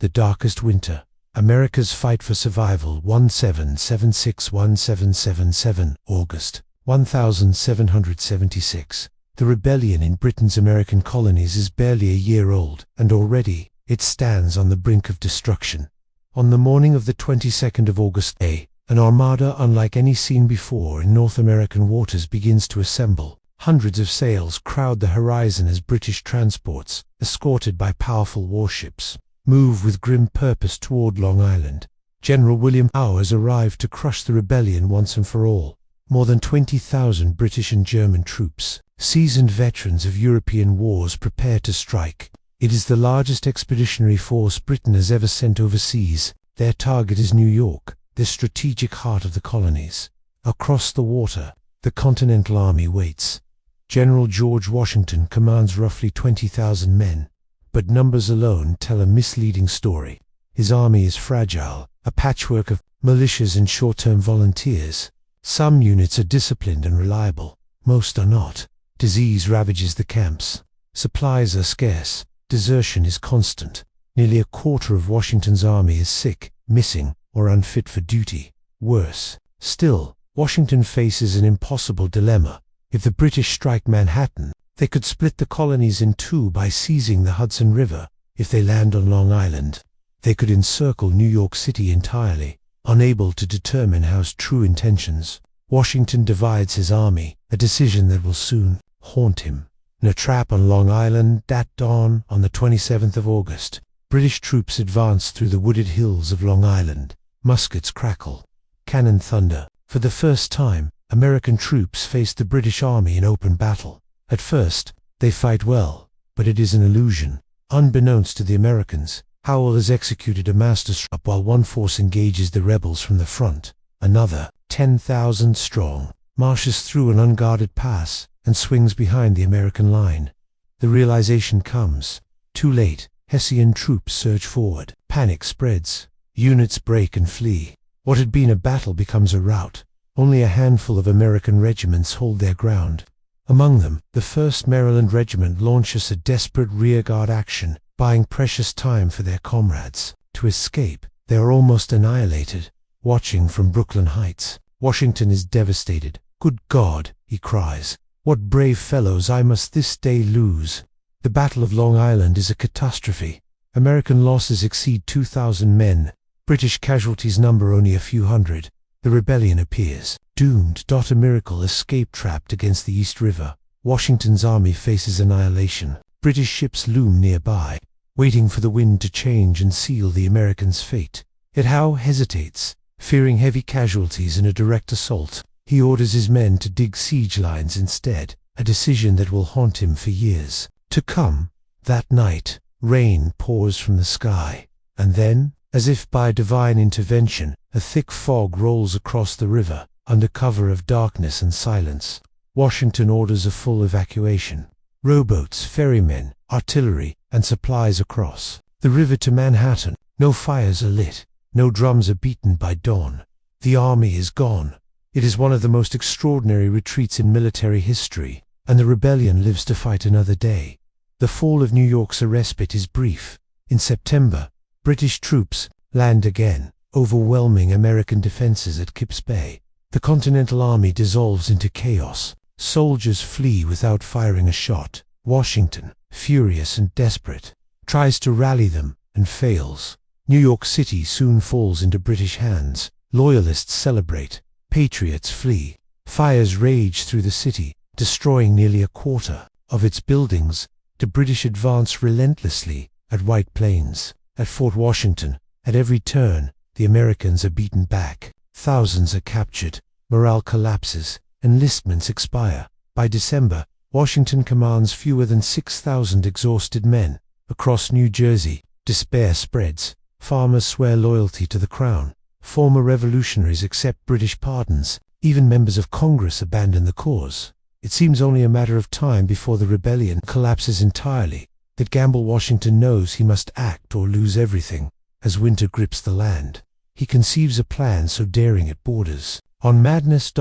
The Darkest Winter. America's Fight for Survival. 1776-1777, August 1776. The rebellion in Britain's American colonies is barely a year old, and already it stands on the brink of destruction. On the morning of the 22nd of August, an armada unlike any seen before in North American waters begins to assemble. Hundreds of sails crowd the horizon as British transports, escorted by powerful warships, move with grim purpose toward Long Island. General William Howe has arrived to crush the rebellion once and for all. More than 20,000 British and German troops, seasoned veterans of European wars, prepare to strike. It is the largest expeditionary force Britain has ever sent overseas. Their target is New York, the strategic heart of the colonies. Across the water, the Continental Army waits. General George Washington commands roughly 20,000 men, but numbers alone tell a misleading story. His army is fragile, a patchwork of militias and short-term volunteers. Some units are disciplined and reliable, most are not. Disease ravages the camps. Supplies are scarce. Desertion is constant. Nearly a quarter of Washington's army is sick, missing, or unfit for duty. Worse still, Washington faces an impossible dilemma. If the British strike Manhattan, they could split the colonies in two by seizing the Hudson River. If they land on Long Island, they could encircle New York City entirely. Unable to determine Howe's true intentions, Washington divides his army, a decision that will soon haunt him. In a trap on Long Island at dawn on the 27th of August, British troops advance through the wooded hills of Long Island. Muskets crackle, cannon thunder. For the first time, American troops face the British Army in open battle. At first, they fight well, but it is an illusion. Unbeknownst to the Americans, Howe has executed a masterstroke. While one force engages the rebels from the front, another, 10,000 strong, marches through an unguarded pass and swings behind the American line. The realization comes too late. Hessian troops surge forward. Panic spreads. Units break and flee. What had been a battle becomes a rout. Only a handful of American regiments hold their ground. Among them, the 1st Maryland Regiment launches a desperate rearguard action, buying precious time for their comrades. To escape, they are almost annihilated. Watching from Brooklyn Heights, Washington is devastated. "Good God," he cries, "what brave fellows I must this day lose." The Battle of Long Island is a catastrophe. American losses exceed 2,000 men. British casualties number only a few hundred. The rebellion appears doomed. A miracle escape trapped against the East River. Washington's army faces annihilation. British ships loom nearby, waiting for the wind to change and seal the Americans' fate. Yet Howe hesitates, fearing heavy casualties in a direct assault. He orders his men to dig siege lines instead, a decision that will haunt him for years to come. That night, rain pours from the sky, and then, as if by divine intervention, a thick fog rolls across the river, under cover of darkness and silence. Washington orders a full evacuation. Rowboats, ferrymen, artillery, and supplies across the river to Manhattan. No fires are lit. No drums are beaten by dawn. The army is gone. It is one of the most extraordinary retreats in military history, and the rebellion lives to fight another day. The fall of New York's a respite is brief. In September, British troops land again, overwhelming American defenses at Kip's Bay. The Continental Army dissolves into chaos. Soldiers flee without firing a shot. Washington, furious and desperate, tries to rally them and fails. New York City soon falls into British hands. Loyalists celebrate. Patriots flee. Fires rage through the city, destroying nearly a quarter of its buildings. The British advance relentlessly at White Plains, at Fort Washington. At every turn, the Americans are beaten back. Thousands are captured. Morale collapses. Enlistments expire. By December, Washington commands fewer than 6,000 exhausted men. Across New Jersey, despair spreads. Farmers swear loyalty to the crown. Former revolutionaries accept British pardons. Even members of Congress abandon the cause. It seems only a matter of time before the rebellion collapses entirely. That gamble Washington knows he must act or lose everything. As winter grips the land, he conceives a plan so daring it borders on madness.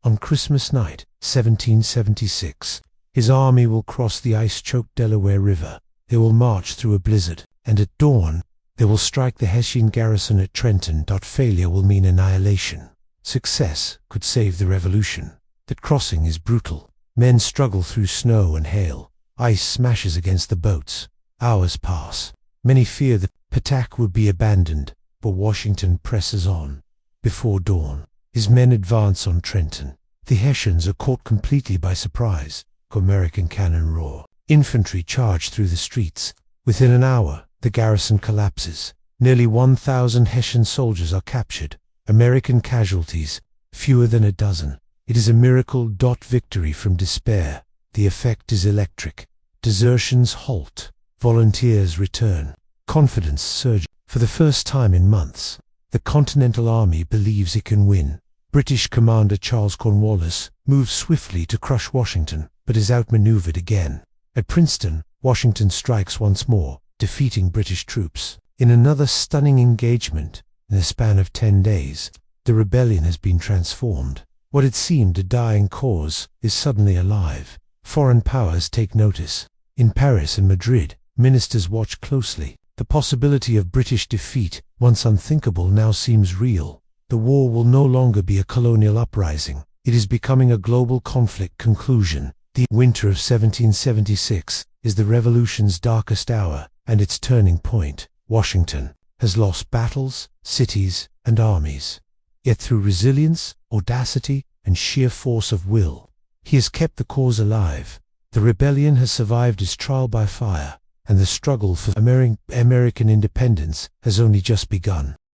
On Christmas night, 1776, his army will cross the ice-choked Delaware River. They will march through a blizzard, and at dawn, They will strike the Hessian garrison at Trenton. Failure will mean annihilation. Success could save the revolution. That crossing is brutal. Men struggle through snow and hail. Ice smashes against the boats. Hours pass. Many fear that attack would be abandoned, but Washington presses on. Before dawn, his men advance on Trenton. The Hessians are caught completely by surprise. American cannon roar. Infantry charge through the streets. Within an hour, the garrison collapses. Nearly 1,000 Hessian soldiers are captured. American casualties, fewer than a dozen. It is a miracle. Victory from despair. The effect is electric. Desertions halt. Volunteers return. Confidence surges. For the first time in months, the Continental Army believes it can win. British Commander Charles Cornwallis moves swiftly to crush Washington, but is outmaneuvered again. At Princeton, Washington strikes once more, defeating British troops. In another stunning engagement, in the span of 10 days, the rebellion has been transformed. What had seemed a dying cause is suddenly alive. Foreign powers take notice. In Paris and Madrid, ministers watch closely. The possibility of British defeat, once unthinkable, now seems real. The war will no longer be a colonial uprising. It is becoming a global conflict. Conclusion. The winter of 1776 is the revolution's darkest hour and its turning point. Washington has lost battles, cities, and armies. Yet through resilience, audacity, and sheer force of will, he has kept the cause alive. The rebellion has survived its trial by fire, and the struggle for American independence has only just begun.